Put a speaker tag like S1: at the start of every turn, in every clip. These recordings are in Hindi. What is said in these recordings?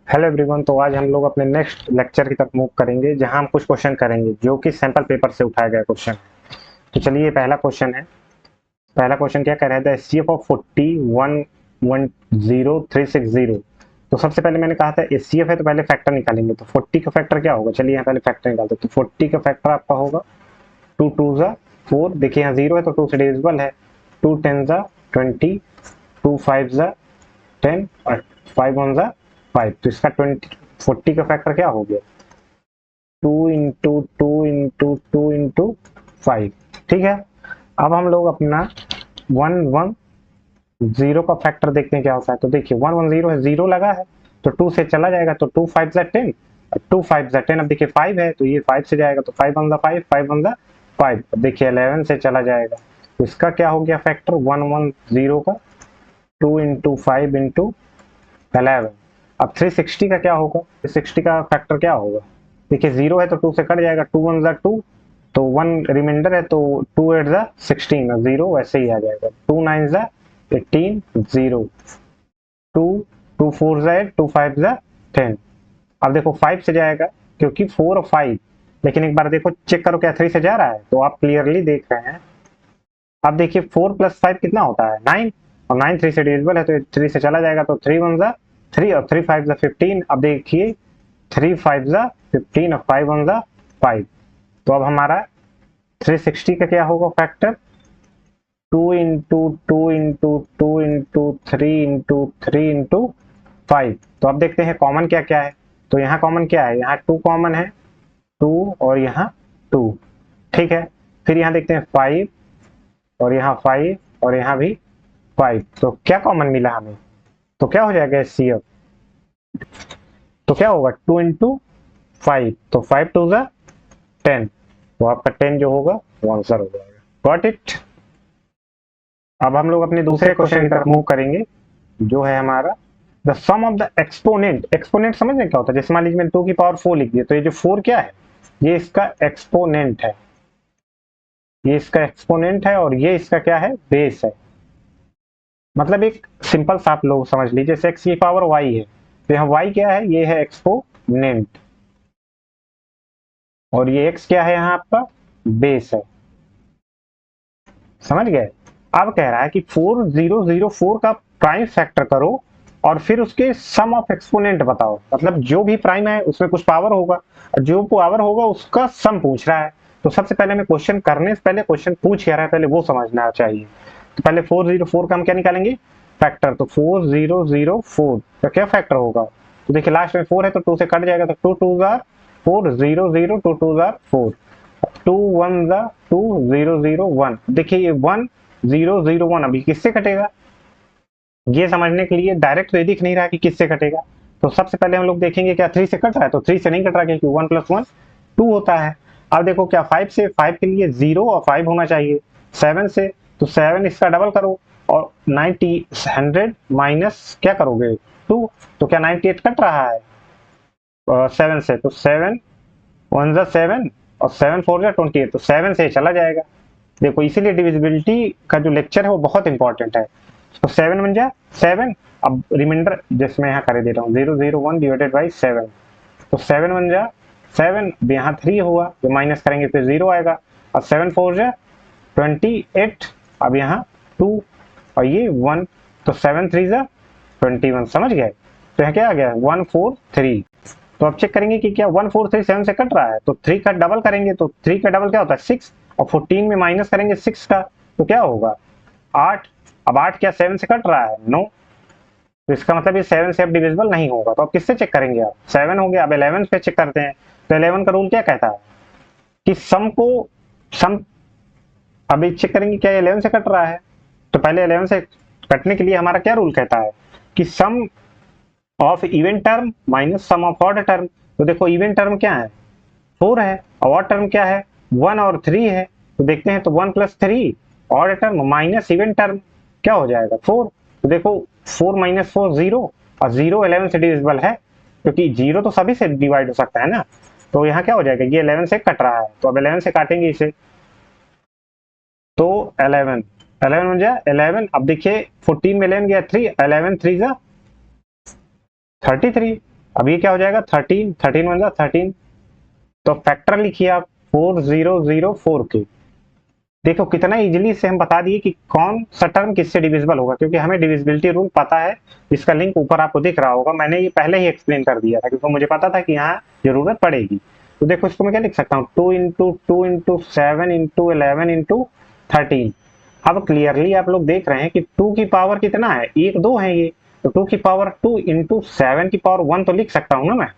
S1: Hello everyone. तो आज हम लोग अपने नेक्स्ट लेक्चर की तरफ मूव करेंगे जहां हम कुछ क्वेश्चन करेंगे जो कि सैंपल पेपर से उठाया गया क्वेश्चन। तो चलिए, ये पहला क्वेश्चन है। पहला क्वेश्चन क्या कह रहा था, एचसीएफ ऑफ 4110 360। तो सबसे पहले मैंने कहा था एचसीएफ है तो पहले फैक्टर निकालेंगे। तो 40 का फैक्टर क्या होगा, चलिए यहाँ पहले फैक्टर निकालते हैं। तो 40 का फैक्टर आपका होगा 2 2 जा 4। देखिए यहाँ 0 है तो 2 से डिविजिबल है। 2 10 जा 20, 2 5 जा 10 और 5 1 जा 5। तो इसका 40 का फैक्टर क्या हो गया, 2 इंटू 2 इंटू 2 इंटू 5। ठीक है। अब हम लोग अपना 110 का फैक्टर देखते हैं क्या होता है। तो देखिए 110 है, 0 लगा है तो 2 से चला जाएगा, तो 2 5 जा 10, 2 5 जा 10। अब देखिए 5 है तो ये 5 से जाएगा, तो 5 1 जा 5, 5 1 जा 5। अब देखिए 11 से चला जाएगा, तो इसका क्या हो गया फैक्टर 110 का 2 इंटू 5 इंटू 11। अब 360 का क्या होगा, 360 का फैक्टर क्या होगा, देखिए 0 है तो 2 से कट जाएगा, 2 1 जा 2, तो 1 रिमाइंडर है, तो 2 8 जा 16, 0 वैसे ही आ जाएगा। 2 9 जा 18, 0, 2 2 4 जा 8, 2 5 जा 10। अब देखो 5 से जाएगा क्योंकि 4 और 5, लेकिन एक बार देखो चेक करो क्या 3 से जा रहा है, तो आप क्लियरली देख रहे हैं। अब देखिए 4 प्लस 5 कितना होता है 9, और 9 3 से डिविजिबल है तो 3 से चला जाएगा, तो 3 1 जा 3 और 3 5 जा 15। अब देखिए 3 5 जा 15 और 5 1 जा 5। तो अब हमारा 360 का क्या होगा factor 2 into 2 into 2 into 3 into 3 into 5। तो अब देखते हैं कॉमन क्या क्या है। तो यहाँ कॉमन क्या है, यहाँ 2 कॉमन है, 2 और यहाँ 2। ठीक है। फिर यहाँ देखते हैं 5 और यहाँ 5 और यहाँ भी 5। तो क्या कॉमन मिला हमें, तो क्या हो जाएगा एचसीएफ, तो क्या होगा 2 इंटू 5, तो 5 2 जा 10, तो आपका 10 जो होगा वो आंसर हो जाएगा। Got it. अब हम लोग अपने दूसरे क्वेश्चन की तरफ मूव करेंगे जो है हमारा the sum of the exponent. Exponent समझ क्या होता है, जैसे मान लीजिए मैंने 2 की पावर 4 लिख दिया, तो ये जो 4 क्या है, ये इसका एक्सपोनेंट है, ये इसका एक्सपोनेंट है और ये इसका क्या है, बेस है। मतलब एक सिंपल सा आप लोग समझ लीजिए, जैसे x की पावर y है तो यहाँ y क्या है, ये है एक्सपोनेंट, और ये x क्या है यहाँ आपका बेस है। समझ गए। अब कह रहा है कि 4004 का प्राइम फैक्टर करो और फिर उसके सम ऑफ एक्सपोनेंट बताओ। मतलब जो भी प्राइम है उसमें कुछ पावर होगा, जो पावर होगा उसका सम पूछ रहा है। तो सबसे पहले हमें क्वेश्चन करने से पहले क्वेश्चन पूछ क्या रहा है पहले वो समझना चाहिए। तो पहले 404 का हम क्या निकालेंगे फैक्टर। तो 4004 का क्या फैक्टर होगा, तो देखिए लास्ट में 4 है तो 2 से कट जाएगा, तो 2 2 जार 4, 0 0, 2 2 जार 4, 2 1 जा 2, 0 0 1। देखिए ये 1 0 0 1 अभी किससे कटेगा, ये समझने के लिए डायरेक्ट तो ये दिख नहीं रहा कि किससे कटेगा। तो सबसे पहले हम लोग देखेंगे क्या 3 से कट रहा है, तो 3 से नहीं कट रहा क्योंकि 1 + 1 2 होता है। अब देखो क्या 5 से, 5 के लिए 0 और 5 होना चाहिए। 7 से, तो 7 इसका डबल करो, और 90 100 माइनस क्या करोगे 2, तो क्या 98 कट रहा है 7 से, तो 7 1 जा 7 और 7 4 जा 28, तो 7 से चला जाएगा। देखो इसीलिए डिविजिबिलिटी का जो लेक्चर है वो बहुत इंपॉर्टेंट है। तो 7 बन जा 7, अब रिमाइंडर जिसमें यहाँ कर दे रहा हूँ 0 0 1 डिवाइडेड बाई 7, तो 7 बन जा 7, यहाँ 3 हुआ तो माइनस करेंगे तो 0 आएगा, और 7 4 जा 28, अब यहाँ 2 और ये 1, तो 7 3 जा 21। समझ गए। तो यहाँ क्या आ गया 143। तो अब चेक करेंगे कि क्या 1437 से कट रहा है, तो 3 का डबल करेंगे, तो 3 का डबल क्या होता है 6, और 14 में माइनस करेंगे 6 का, तो क्या होगा 8। अब 8 क्या 7 से कट रहा है, नो, तो इसका मतलब ये 7 से अब डिविजिबल नहीं होगा। तो अब किससे चेक करेंगे, आप 7 हो गया। अब 11 पे चेक करते हैं। तो 11 का रूल क्या कहता है कि सम को सम, अभी चेक करेंगे क्या 11 से कट रहा है, तो पहले 11 से कटने के लिए हमारा क्या रूल कहता है कि sum of even term minus sum of odd term. तो देखो इवन टर्म क्या है 4 है, और ऑड टर्म क्या है 1 और 3 है। तो देखते हैं तो 1 + 3 odd term minus even term क्या हो जाएगा 4। तो देखो 4 - 4 0, और 0 11 से डिविजिबल है क्योंकि 0 तो सभी से डिवाइड हो सकता है ना। तो यहाँ क्या हो जाएगा ये 11 से कट रहा है, तो अब 11 से काटेंगे इसे, तो 11 11 बन जाए 11। अब देखिए 14 में 11 गया 3, 11 3 जा 33, अब ये क्या हो जाएगा 13, 13 वन जा 13, तो फैक्टर लिखिए आप 4004 के। देखो कितना इजीली से हम बता दिए कि कौन सा टर्म किससे डिविजिबल होगा, क्योंकि हमें डिविजिबिलिटी रूल पता है, जिसका लिंक ऊपर आपको दिख रहा होगा। मैंने ये पहले ही एक्सप्लेन कर दिया था, क्योंकि मुझे पता था कि यहाँ जरूरत पड़ेगी। तो देखो इसको मैं क्या लिख सकता हूँ, 2 × 2 × 7 × 11 × 13। अब क्लियरली आप लोग देख रहे हैं कि 2 की पावर कितना है, 1 2 है ये, तो 2 की पावर 2 × 7 की पावर 1 तो लिख सकता हूँ ना मैं,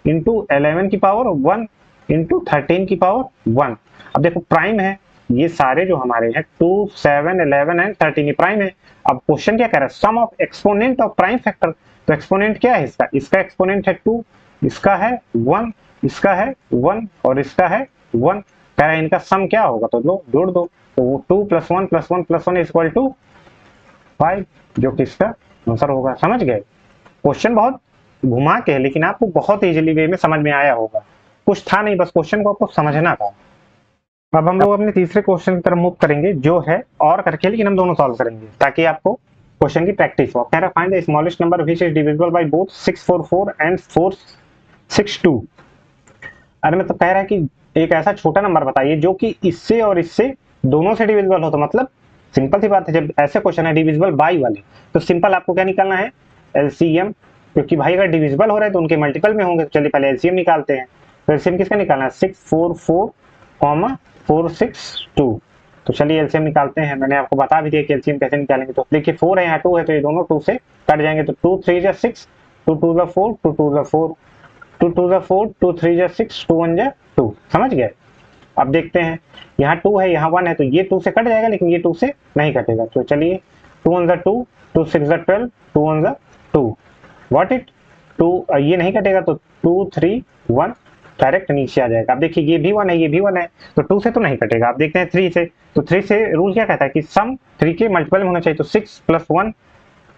S1: इंटू 11 की पावर 1 इंटू 13 की पावर 1। अब देखो प्राइम है, ये सारे जो हमारे हैं 2 7 11 एंड 13 ये प्राइम है। अब क्वेश्चन क्या कह रहा है, sum of exponent of prime factor. तो एक्सपोनेंट क्या है इसका, इसका एक्सपोनेंट है 2, इसका है 1, इसका है 1 और इसका है 1। कह रहा है इनका सम क्या होगा, तो लो जोड़ दो, तो 2 + 1 + 1 + 1 इक्वल टू 5, जो कि इसका आंसर होगा। समझ गए, क्वेश्चन बहुत घुमा के है, लेकिन आपको बहुत इजीली वे में समझ में आया होगा। कुछ था नहीं, बस क्वेश्चन को आपको समझना था। अब हम लोग अपने तीसरे क्वेश्चन की तरफ मूव करेंगे, जो है और करके, लेकिन हम दोनों सॉल्व करेंगे ताकि आपको क्वेश्चन की प्रैक्टिस हो। कह रहा है find the smallest number which is divisible by both 644 and 462। अरे मतलब कह रहा है कि एक ऐसा छोटा नंबर बताइए जो कि इससे और इससे दोनों से डिविजिबल हो। तो मतलब सिंपल सी बात है, जब ऐसे क्वेश्चन है डिविजिबल बाय वाले, तो सिंपल आपको क्या निकालना है, एलसीएम, क्योंकि भाई अगर डिविजिबल हो रहा है तो उनके मल्टीपल में होंगे। तो चलिए पहले एलसीएम निकालते हैं। तो एलसीएम किसका निकालना है, 644, 462। तो चलिए एलसीएम निकालते हैं। मैंने आपको बता भी दिया कि एलसीएम कैसे निकालेंगे। तो देखिए 4 है यहाँ 2 है, तो ये दोनों 2 से कट जाएंगे। तो 2 3 = 6, 2 2 = 4, 2 2 = 4, 2 2 = 4, 2 3 = 6, 2 1 = 2। समझ गए। अब देखते हैं, यहाँ 2 है यहाँ 1 है, तो ये 2 से कट जाएगा, लेकिन ये 2 से नहीं कटेगा। तो चलिए 2 1 = 2, 2 6 = 12, 2 1 = 2। व्हाट इट 2, ये नहीं कटेगा, तो 2 3 1 डायरेक्ट नीचे आ जाएगा। अब देखिए ये भी 1 है, ये भी 1 है, तो 2 से तो नहीं कटेगा। अब देखते हैं 3 से, तो 3 से रूल क्या कहता है कि सम 3 के मल्टीपल में होना चाहिए। तो 6 + 1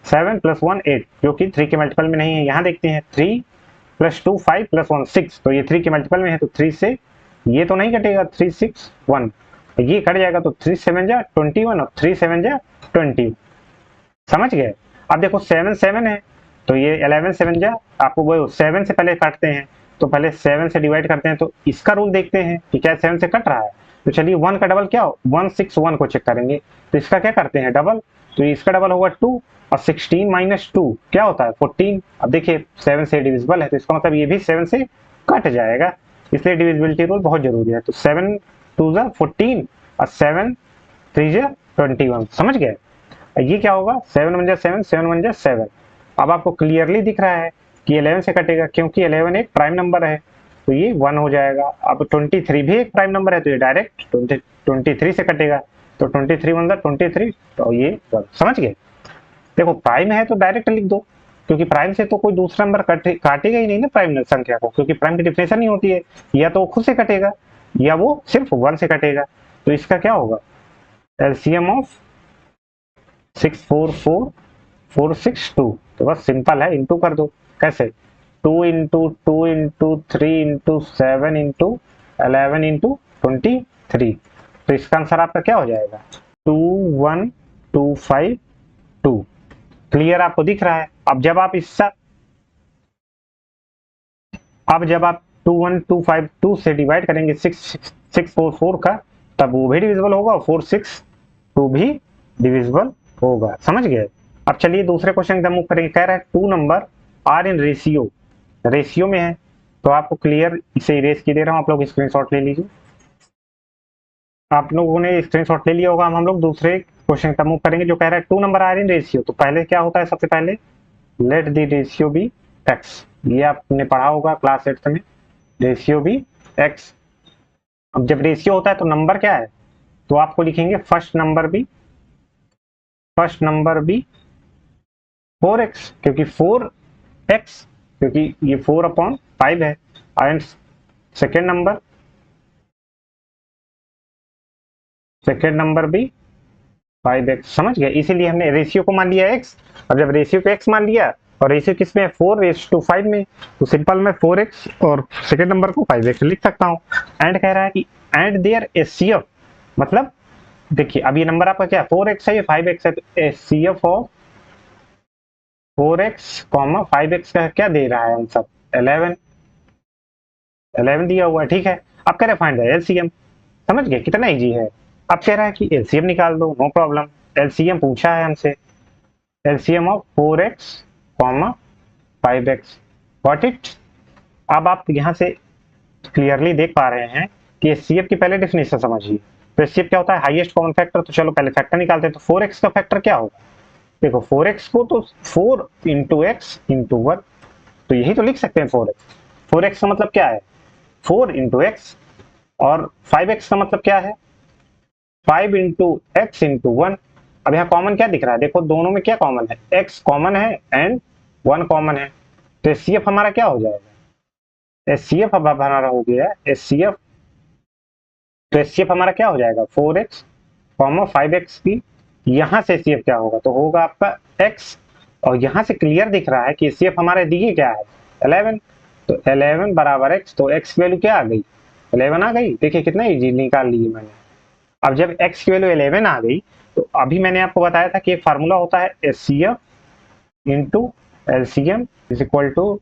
S1: 7 + 1 8, जो कि 3 के मल्टीपल में नहीं है। यहाँ देखते हैं 3 + 2 5 + 1 6, तो ये 3 के मल्टीपल में है। तो 3 से ये तो नहीं कटेगा, 3 6 1, ये कट जाएगा। तो 3 7 = 21 और 3 7 = 20। समझ गए। अब देखो 7 7 है, तो ये 11 7 = आपको वो 7 से पहले काटते हैं, तो पहले 7 से डिवाइड करते हैं। तो इसका रूल देखते हैं कि क्या 7 से कट रहा है। तो चलिए 1 का डबल क्या हो, 161 को चेक करेंगे। तो इसका क्या करते हैं डबल, तो इसका डबल होगा 2, और 16 - 2 क्या होता है 14। अब देखिए 7 से डिविजिबल है, तो इसका मतलब ये भी 7 से कट जाएगा, इसलिए डिविजिबिलिटी रूल बहुत जरूरी है। तो 7 2 = 14 और 7 3 = 21। समझ गए। ये क्या होगा, 7 1 = 7, 7 1 = 7। अब आपको क्लियरली दिख रहा है कि 11 से कटेगा, क्योंकि 11 एक प्राइम नंबर है, तो ये 1 हो जाएगा। अब 23 भी एक प्राइम नंबर है, तो ये डायरेक्ट 23 से कटेगा। तो 23 1 = 23, तो ये 1। समझ गए। देखो प्राइम है तो डायरेक्ट लिख दो, क्योंकि प्राइम से तो कोई दूसरा नंबर काटेगा ही नहीं ना प्राइम संख्या को, क्योंकि प्राइम की डिफिनेशन नहीं होती है, या तो खुद से कटेगा या वो सिर्फ 1 से कटेगा। तो इसका क्या होगा, एलसीएम ऑफ 644 462। तो बस सिंपल है, इंटू कर दो। कैसे, 2 × 2 × 3 × 7 × 11 × 23। तो इसका आंसर आपका क्या हो जाएगा, 21252। क्लियर आपको दिख रहा है। अब जब आप 21252 से डिवाइड करेंगे 644 का, तब वो भी डिविजिबल होगा और 462 भी डिविजिबल होगा। समझ गए। अब चलिए दूसरे क्वेश्चन की मूव करेंगे। कह रहा है 2 नंबर आर इन रेशियो में है। तो आपको क्लियर इसे इरेज की दे रहा हूं, आप लोग स्क्रीनशॉट ले लीजिए। आप लोगों ने स्क्रीनशॉट ले लिया होगा। हम लोग दूसरे क्वेश्चन का मूव करेंगे, जो कह रहा है 2 नंबर आर इन रेशियो। तो पहले क्या होता है, सबसे पहले let the ratio be x. ये आपने पढ़ा होगा क्लास 8 में, रेशियो बी एक्स। अब जब रेशियो होता है तो नंबर क्या है, तो आपको लिखेंगे फर्स्ट नंबर बी 4x, क्योंकि 4x, क्योंकि ये 4/5 है। एंड सेकेंड नंबर भी 5x। समझ गए। इसीलिए हमने रेशियो को मान लिया x, और जब रेशियो को x मान लिया, और रेशियो किस में, 4:5 में, तो सिंपल में 4x और सेकेंड नंबर को 5x लिख सकता हूँ। एंड कह रहा है कि एंड देयर एचसीएफ, मतलब देखिए अब ये नंबर आपका क्या है, 4x है, ये 5x है, तो एचसीएफ ऑफ 4x, 5x का क्या दे रहा है आंसर, 11 11 दिया हुआ है, ठीक है। अब कह रहे फाइंड द एलसीएम, समझ गए कितना इजी है। अब कह रहा है कि एलसीएम निकाल दो, नो प्रॉब्लम। एलसीएम पूछा है हमसे, LCM of 4x, 5x, got it. अब आप यहाँ से क्लियरली देख पा रहे हैं कि एचसीएफ की पहले डेफिनेशन समझिए। तो एचसीएफ क्या होता है, हाईएस्ट कॉमन फैक्टर। तो चलो पहले फैक्टर निकालते हैं। तो 4x का फैक्टर क्या होगा, देखो 4x को तो 4 इंटू एक्स इंटू 1, तो यही तो लिख सकते हैं 4x। 4x का मतलब क्या है, 4 इंटू एक्स, और 5x का मतलब क्या है, 5 इंटू एक्स इंटू 1। अब यहाँ कॉमन क्या दिख रहा है, देखो दोनों में क्या कॉमन है, x कॉमन है एंड 1 कॉमन है। तो एचसीएफ हमारा क्या हो जाएगा, एचसीएफ अब हमारा हो गया एचसीएफ। तो एचसीएफ हमारा क्या हो जाएगा, 4x, 5x की। यहाँ से एचसीएफ क्या होगा, तो होगा आपका x, और यहाँ से क्लियर दिख रहा है कि एचसीएफ हमारे दिए क्या है, 11। तो 11 बराबर x, तो x की वैल्यू क्या आ गई, 11 आ गई। देखिए कितना इजी निकाल लिए मैंने। अब जब x की वैल्यू 11 आ गई, तो अभी मैंने आपको बताया था कि एक फार्मूला होता है HCF into LCM is equal to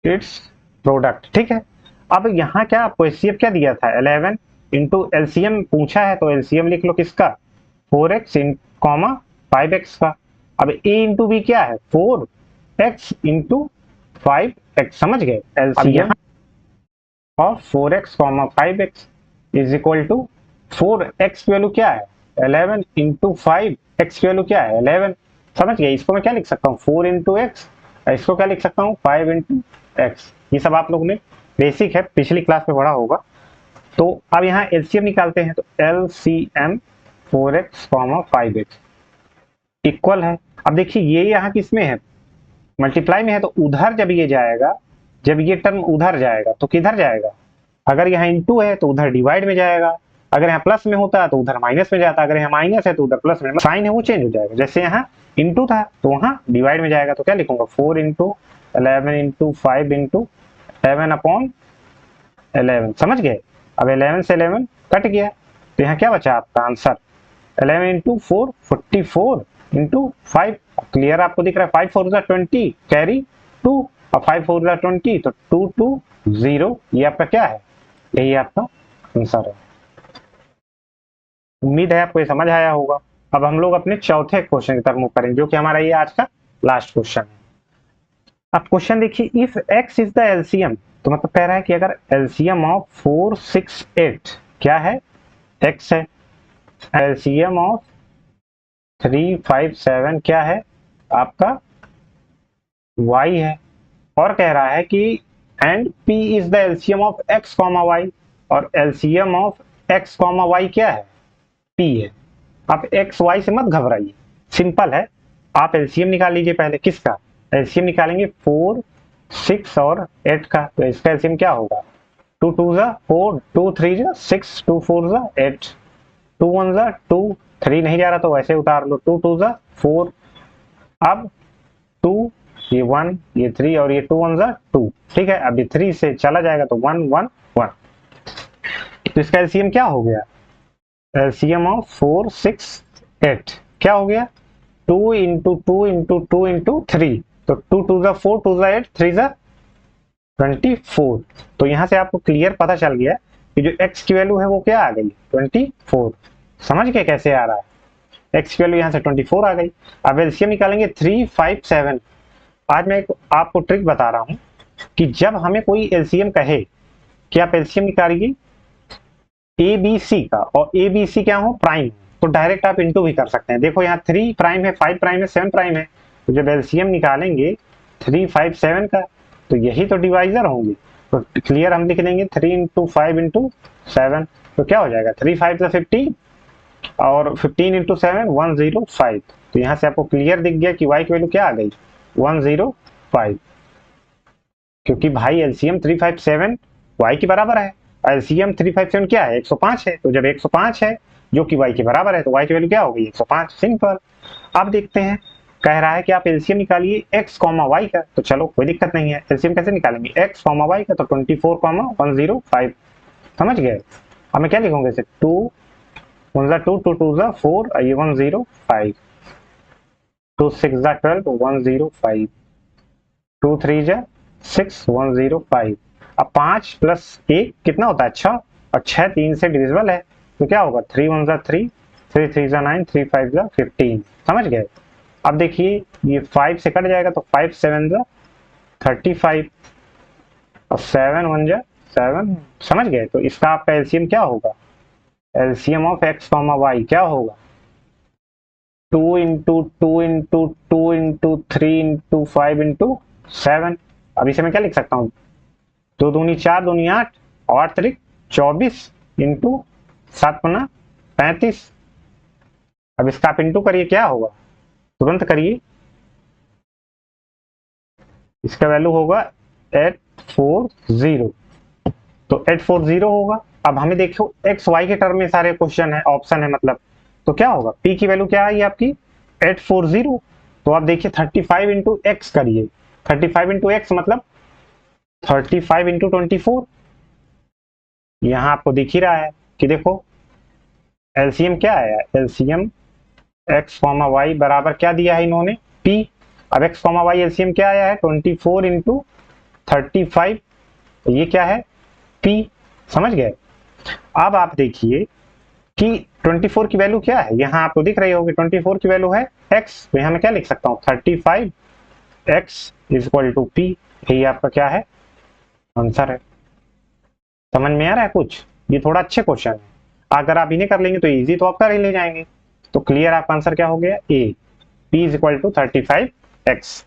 S1: its product, ठीक है। अब यहाँ क्या आपको एचसीएफ क्या दिया था, 11 इंटू एलसीएम पूछा है, तो एलसीएम लिख लो किसका, 4x कॉमा 5x का। अब a इंटू बी क्या है, 4x इंटू 5x, समझ गए। LCM of 4x comma 5x is equal to 4x की वैल्यू क्या है, 11 इंटू 5x की वैल्यू क्या है, 11, समझ गए। इसको मैं क्या लिख सकता हूँ, 4 इंटू एक्स, इसको क्या लिख सकता हूँ, 5 इंटू एक्स। ये सब आप लोगों ने बेसिक है, पिछली क्लास में पढ़ा होगा। तो अब यहाँ एलसीएम निकालते हैं, तो एलसीएम 4x, 5x इक्वल है। अब देखिए ये यहाँ किसमें है, मल्टीप्लाई में है, तो उधर जब ये जाएगा, जब ये टर्म उधर जाएगा तो किधर जाएगा, अगर यहाँ इंटू है तो उधर डिवाइड में जाएगा, अगर यहाँ प्लस में होता है तो उधर माइनस में जाता, अगर यहाँ माइनस है तो उधर प्लस में, साइन है वो चेंज हो जाएगा। जैसे यहाँ इंटू था तो वहाँ डिवाइड में जाएगा, तो क्या लिखूंगा, 4 इंटू 11 इंटू 5 इंटू 7 अपॉन 11, समझ गए। अब 11 से 11 कट गया, तो यहाँ क्या बचा आपका आंसर, 11 इंटू 4 44 इंटू 5, क्लियर आपको दिख रहा है, 5 4 20 कैरी 2, और 5 4 20, तो 2 2 0, ये आपका क्या है, यही आपका आंसर है। उम्मीद है आपको ये समझ आया होगा। अब हम लोग अपने चौथे क्वेश्चन की तरफ मूव करेंगे, जो कि हमारा ये आज का लास्ट क्वेश्चन है। अब क्वेश्चन देखिए, if x is the LCM, तो मतलब कह रहा है कि अगर एलसीएम ऑफ 4 6 8 क्या है, x है, एलसीएम ऑफ 3 5 7 क्या है आपका, y है, और कह रहा है कि and p is the LCM of x comma y, और LCM of x comma y क्या है, p है। आप x y से मत घबराइए, सिंपल है। आप एलसीएम निकाल लीजिए पहले, किसका एलसीएम निकालेंगे, 4 6 और 8 का। तो इसका एलसीएम क्या होगा, 2 2 4, 2 3 6, 2 4 8, 2 1 2, 3 नहीं जा रहा तो वैसे उतार लो, 2 2 4, अब 2 ये 1 ये 3 और ये 2 1 2, ठीक है। अब ये 3 से चला जाएगा तो 1 1 1, तो इसका एलसीएम क्या हो गया, एलसीएम ऑफ 4 6 8 क्या हो गया, 2 इंटू 2 इंटू 2 इंटू 3, तो 2 2 4, 2 8, 3 24। तो यहाँ से आपको क्लियर पता चल गया कि जो x की वैल्यू है वो क्या आ गई, 24। समझ गए कैसे आ रहा है, x की वैल्यू यहाँ से 24 आ गई। अब एलसीएम निकालेंगे 3 5 7। आज मैं आपको ट्रिक बता रहा हूँ कि जब हमें कोई एलसीएम कहे कि आप एलसीएम निकालिए ए बी सी का, और ए बी सी क्या हो, प्राइम, तो डायरेक्ट आप इंटू भी कर सकते हैं। देखो यहाँ 3 प्राइम है, 5 प्राइम है, 7 प्राइम है, तो जब एलसीएम निकालेंगे 3 5 7 का, तो यही तो डिवाइजर होंगे। तो क्लियर हम लिख लेंगे 3 इंटू 5 इंटू 7, तो क्या हो जाएगा, 3 5 15, और 15 इंटू 7 105। तो यहाँ से आपको क्लियर दिख गया कि y की वैल्यू क्या आ गई, 105, क्योंकि भाई एलसीएम 357 y के बराबर है, एलसीएम 357 क्या है, 105 है। तो जब 105 है जो कि y के बराबर है, तो y की वैल्यू क्या होगी, 105, सिंपल। अब देखते हैं, कह रहा है कि आप एलसीएम निकालिए x कॉमा y का, तो चलो कोई दिक्कत नहीं है, एलसीएम कैसे निकालेंगे, x कॉमा y का, तो 24 कॉमा 105, समझ गए। अब मैं क्या लिखूंगा इसे, 2 1 2 2 2 4, ये 105, 2 6 12 105, 2 3 6105। अब 5 प्लस 1 कितना होता है 6, और 6 3 से डिविजिबल है, तो क्या होगा 3 1 जा 3, 3 3 जा 9, 3 5 जा 15। समझ गए। अब देखिए ये 5 से कट जाएगा तो 5 7 जा 35, और 7 1 जा 7। समझ गए। तो इसका आपका एलसीएम क्या होगा, LCM of x comma y क्या होगा 2 into 2 into 2 into 3 into 5 into 7। अब इसे मैं क्या लिख सकता हूँ, 2 दूनी 4 दूनी 8 और 3 24 इंटू 7 गुना 35। अब इसका आप इंटू करिए क्या होगा, तुरंत करिए, इसका वैल्यू होगा 840। तो 840 होगा। अब हमें देखो एक्स वाई के टर्म में सारे क्वेश्चन है, ऑप्शन है मतलब, तो क्या होगा पी की वैल्यू क्या आई आपकी 840। तो आप देखिए 35 इंटू एक्स करिए, 35 इंटू एक्स मतलब 35 इंटू 24। यहाँ आपको दिख ही रहा है कि देखो एलसीएम क्या है, एलसीएम एक्स कॉमा वाई बराबर क्या दिया है इन्होंने पी। अब एक्स कॉमा वाई एलसीएम क्या आया है 24 इंटू 35, ये क्या है पी। समझ गए। अब आप देखिए कि 24 की वैल्यू क्या है, यहाँ आपको दिख रही होगी 24 की वैल्यू है x, तो यहाँ मैं क्या लिख सकता हूँ 35 x is equal to p. यही आपका क्या है आंसर है। समझ में आ रहा है कुछ, ये थोड़ा अच्छे क्वेश्चन है, अगर आप इन्हें कर लेंगे तो इजी तो आप कर ही ले जाएंगे। तो क्लियर आपका आंसर क्या हो गया ए, p is equal to 35x।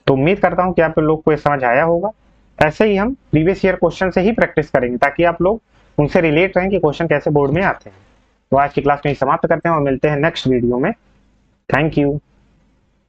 S1: तो उम्मीद करता हूँ कि आप लोग को ये समझ आया होगा। ऐसे ही हम प्रीवियस ईयर क्वेश्चन से ही प्रैक्टिस करेंगे ताकि आप लोग उनसे रिलेट रहें कि क्वेश्चन कैसे बोर्ड में आते हैं। तो आज की क्लास में ही समाप्त करते हैं और मिलते हैं नेक्स्ट वीडियो में। Thank you.